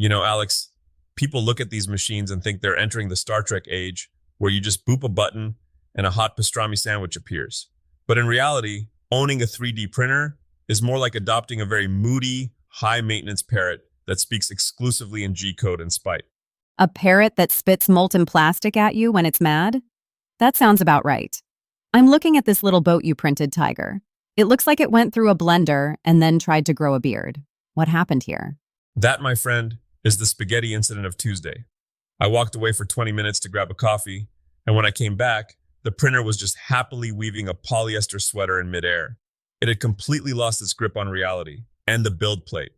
Alex, people look at these machines and think they're entering the Star Trek age where you just boop a button and a hot pastrami sandwich appears. But in reality, owning a 3D printer is more like adopting a very moody, high-maintenance parrot that speaks exclusively in G-code and spite. A parrot that spits molten plastic at you when it's mad? That sounds about right. I'm looking at this little boat you printed, Tiger. It looks like it went through a blender and then tried to grow a beard. What happened here? That, my friend, is the spaghetti incident of Tuesday. I walked away for 20 minutes to grab a coffee, and when I came back, the printer was just happily weaving a polyester sweater in midair. It had completely lost its grip on reality and the build plate.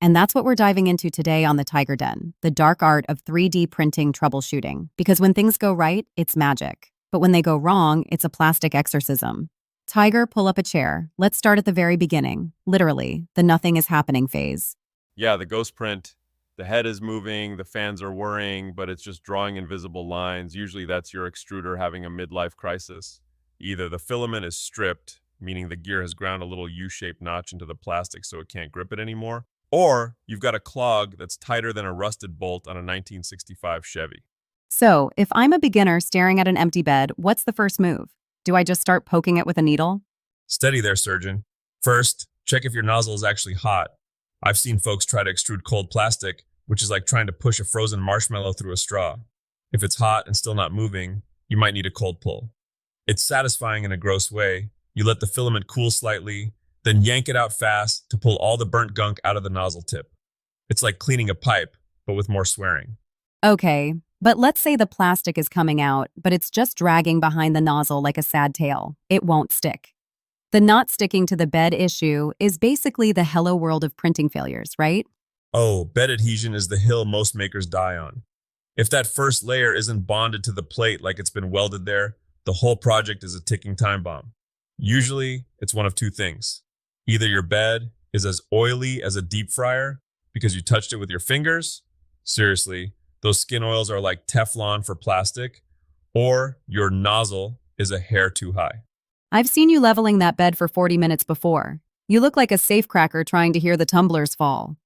And that's what we're diving into today on the Tiger Den, the dark art of 3D printing troubleshooting. Because when things go right, it's magic. But when they go wrong, it's a plastic exorcism. Tiger, pull up a chair. Let's start at the very beginning. Literally, the nothing is happening phase. Yeah, the ghost print. The head is moving, the fans are whirring, but it's just drawing invisible lines. Usually that's your extruder having a midlife crisis. Either the filament is stripped, meaning the gear has ground a little U-shaped notch into the plastic so it can't grip it anymore, or you've got a clog that's tighter than a rusted bolt on a 1965 Chevy. So, if I'm a beginner staring at an empty bed, what's the first move? Do I just start poking it with a needle? Steady there, surgeon. First, check if your nozzle is actually hot. I've seen folks try to extrude cold plastic, which is like trying to push a frozen marshmallow through a straw. If it's hot and still not moving, you might need a cold pull. It's satisfying in a gross way. You let the filament cool slightly, then yank it out fast to pull all the burnt gunk out of the nozzle tip. It's like cleaning a pipe, but with more swearing. Okay, but let's say the plastic is coming out, but it's just dragging behind the nozzle like a sad tail. It won't stick. The not sticking to the bed issue is basically the hello world of printing failures, right? Oh, bed adhesion is the hill most makers die on. If that first layer isn't bonded to the plate like it's been welded there, the whole project is a ticking time bomb. Usually, it's one of two things. Either your bed is as oily as a deep fryer because you touched it with your fingers. Seriously, those skin oils are like Teflon for plastic. Or your nozzle is a hair too high. I've seen you leveling that bed for 40 minutes before. You look like a safecracker trying to hear the tumblers fall.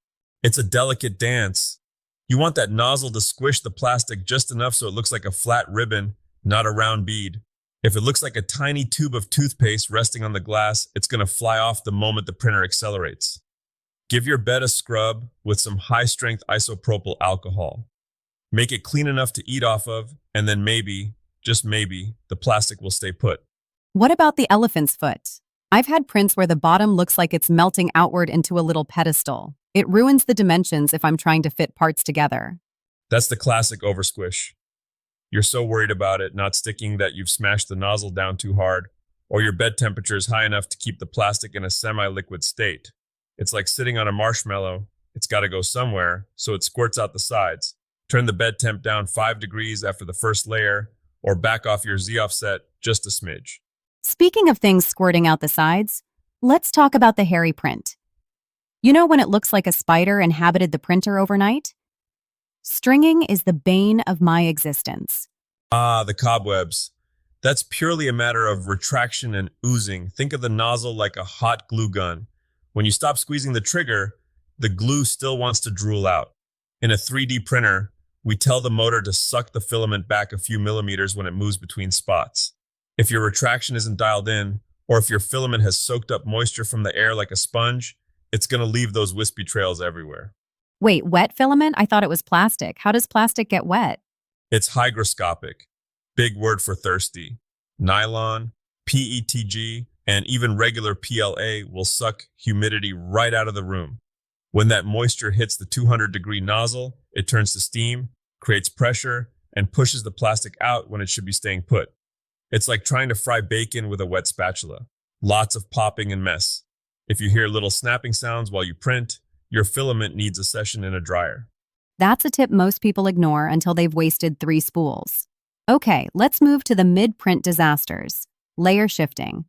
It's a delicate dance. You want that nozzle to squish the plastic just enough so it looks like a flat ribbon, not a round bead. If it looks like a tiny tube of toothpaste resting on the glass, it's going to fly off the moment the printer accelerates. Give your bed a scrub with some high-strength isopropyl alcohol. Make it clean enough to eat off of, and then maybe, just maybe, the plastic will stay put. What about the elephant's foot? I've had prints where the bottom looks like it's melting outward into a little pedestal. It ruins the dimensions if I'm trying to fit parts together. That's the classic oversquish. You're so worried about it not sticking that you've smashed the nozzle down too hard, or your bed temperature is high enough to keep the plastic in a semi-liquid state. It's like sitting on a marshmallow. It's got to go somewhere, so it squirts out the sides. Turn the bed temp down 5 degrees after the first layer, or back off your Z offset just a smidge. Speaking of things squirting out the sides, let's talk about the hairy print. You know when it looks like a spider inhabited the printer overnight? Stringing is the bane of my existence. Ah, the cobwebs. That's purely a matter of retraction and oozing. Think of the nozzle like a hot glue gun. When you stop squeezing the trigger, the glue still wants to drool out. In a 3D printer, we tell the motor to suck the filament back a few millimeters when it moves between spots. If your retraction isn't dialed in, or if your filament has soaked up moisture from the air like a sponge, it's going to leave those wispy trails everywhere. Wait, wet filament? I thought it was plastic. How does plastic get wet? It's hygroscopic, big word for thirsty. Nylon, PETG, and even regular PLA will suck humidity right out of the room. When that moisture hits the 200-degree nozzle, it turns to steam, creates pressure, and pushes the plastic out when it should be staying put. It's like trying to fry bacon with a wet spatula. Lots of popping and mess. If you hear little snapping sounds while you print, your filament needs a session in a dryer. That's a tip most people ignore until they've wasted 3 spools. Okay, let's move to the mid-print disasters. Layer shifting.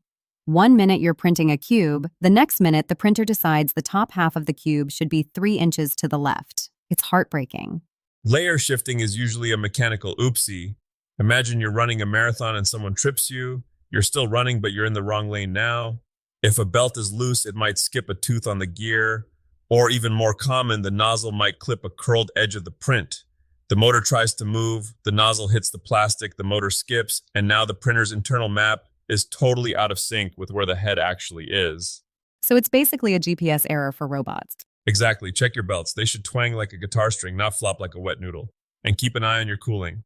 1 minute you're printing a cube, the next minute the printer decides the top half of the cube should be 3 inches to the left. It's heartbreaking. Layer shifting is usually a mechanical oopsie. Imagine you're running a marathon and someone trips you. You're still running, but you're in the wrong lane now. If a belt is loose, it might skip a tooth on the gear, Or even more common, the nozzle might clip a curled edge of the print. The motor tries to move, the nozzle hits the plastic, the motor skips, and now the printer's internal map is totally out of sync with where the head actually is. So it's basically a GPS error for robots. Exactly. Check your belts. They should twang like a guitar string, not flop like a wet noodle. And keep an eye on your cooling.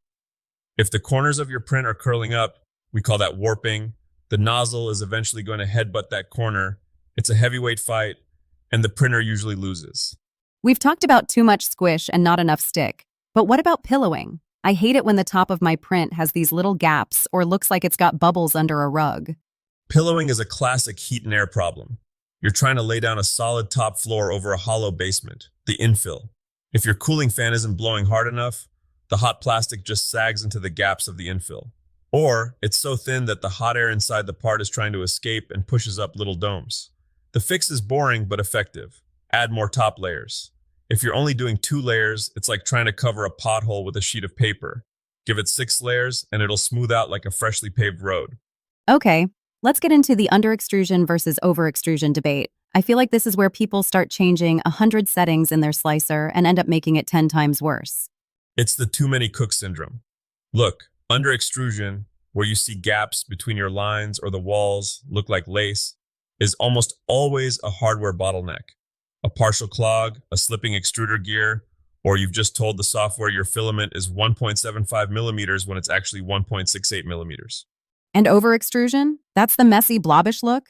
If the corners of your print are curling up, we call that warping. The nozzle is eventually going to headbutt that corner. It's a heavyweight fight, and the printer usually loses. We've talked about too much squish and not enough stick. But what about pillowing? I hate it when the top of my print has these little gaps or looks like it's got bubbles under a rug. Pillowing is a classic heat and air problem. You're trying to lay down a solid top floor over a hollow basement, the infill. If your cooling fan isn't blowing hard enough, the hot plastic just sags into the gaps of the infill. Or it's so thin that the hot air inside the part is trying to escape and pushes up little domes. The fix is boring but effective. Add more top layers. If you're only doing 2 layers, it's like trying to cover a pothole with a sheet of paper. Give it 6 layers and it'll smooth out like a freshly paved road. Okay, let's get into the under-extrusion versus over-extrusion debate. I feel like this is where people start changing 100 settings in their slicer and end up making it 10 times worse. It's the too many cooks syndrome. Look, under extrusion, where you see gaps between your lines or the walls look like lace, is almost always a hardware bottleneck. A partial clog, a slipping extruder gear, or you've just told the software your filament is 1.75 millimeters when it's actually 1.68 millimeters. And over-extrusion? That's the messy, blobbish look?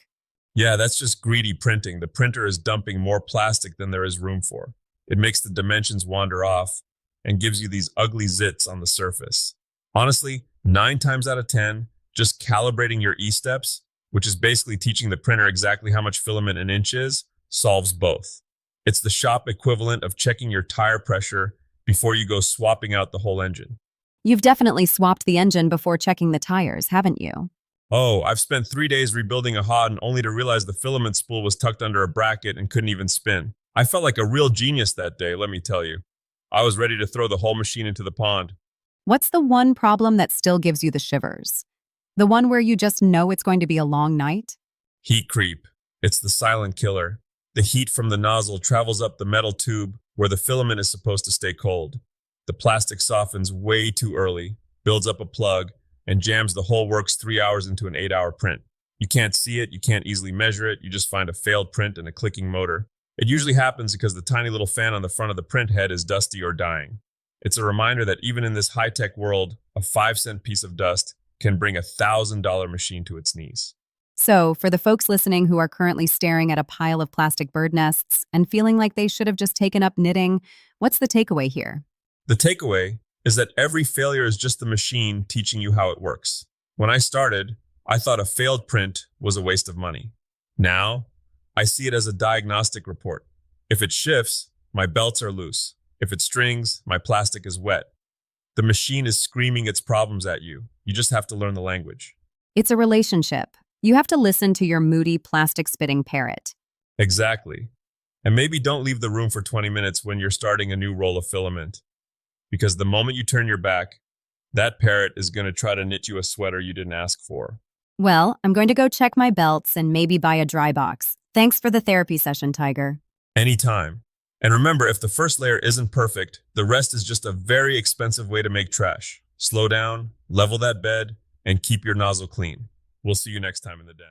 Yeah, that's just greedy printing. The printer is dumping more plastic than there is room for. It makes the dimensions wander off and gives you these ugly zits on the surface. Honestly, 9 times out of 10, just calibrating your E-steps, which is basically teaching the printer exactly how much filament an inch is, solves both. It's the shop equivalent of checking your tire pressure before you go swapping out the whole engine. You've definitely swapped the engine before checking the tires, haven't you? Oh, I've spent 3 days rebuilding a Hodden only to realize the filament spool was tucked under a bracket and couldn't even spin. I felt like a real genius that day, let me tell you. I was ready to throw the whole machine into the pond. What's the one problem that still gives you the shivers? The one where you just know it's going to be a long night? Heat creep. It's the silent killer. The heat from the nozzle travels up the metal tube where the filament is supposed to stay cold. The plastic softens way too early, builds up a plug, and jams the whole works 3 hours into an 8-hour print. You can't see it, you can't easily measure it, you just find a failed print and a clicking motor. It usually happens because the tiny little fan on the front of the print head is dusty or dying. It's a reminder that even in this high-tech world, a 5-cent piece of dust can bring a $1,000 machine to its knees. So, for the folks listening who are currently staring at a pile of plastic bird nests and feeling like they should have just taken up knitting, what's the takeaway here? The takeaway is that every failure is just the machine teaching you how it works. When I started, I thought a failed print was a waste of money. Now, I see it as a diagnostic report. If it shifts, my belts are loose. If it strings, my plastic is wet. The machine is screaming its problems at you. You just have to learn the language. It's a relationship. You have to listen to your moody, plastic-spitting parrot. Exactly. And maybe don't leave the room for 20 minutes when you're starting a new roll of filament. Because the moment you turn your back, that parrot is going to try to knit you a sweater you didn't ask for. Well, I'm going to go check my belts and maybe buy a dry box. Thanks for the therapy session, Tiger. Anytime. And remember, if the first layer isn't perfect, the rest is just a very expensive way to make trash. Slow down, level that bed, and keep your nozzle clean. We'll see you next time in the den.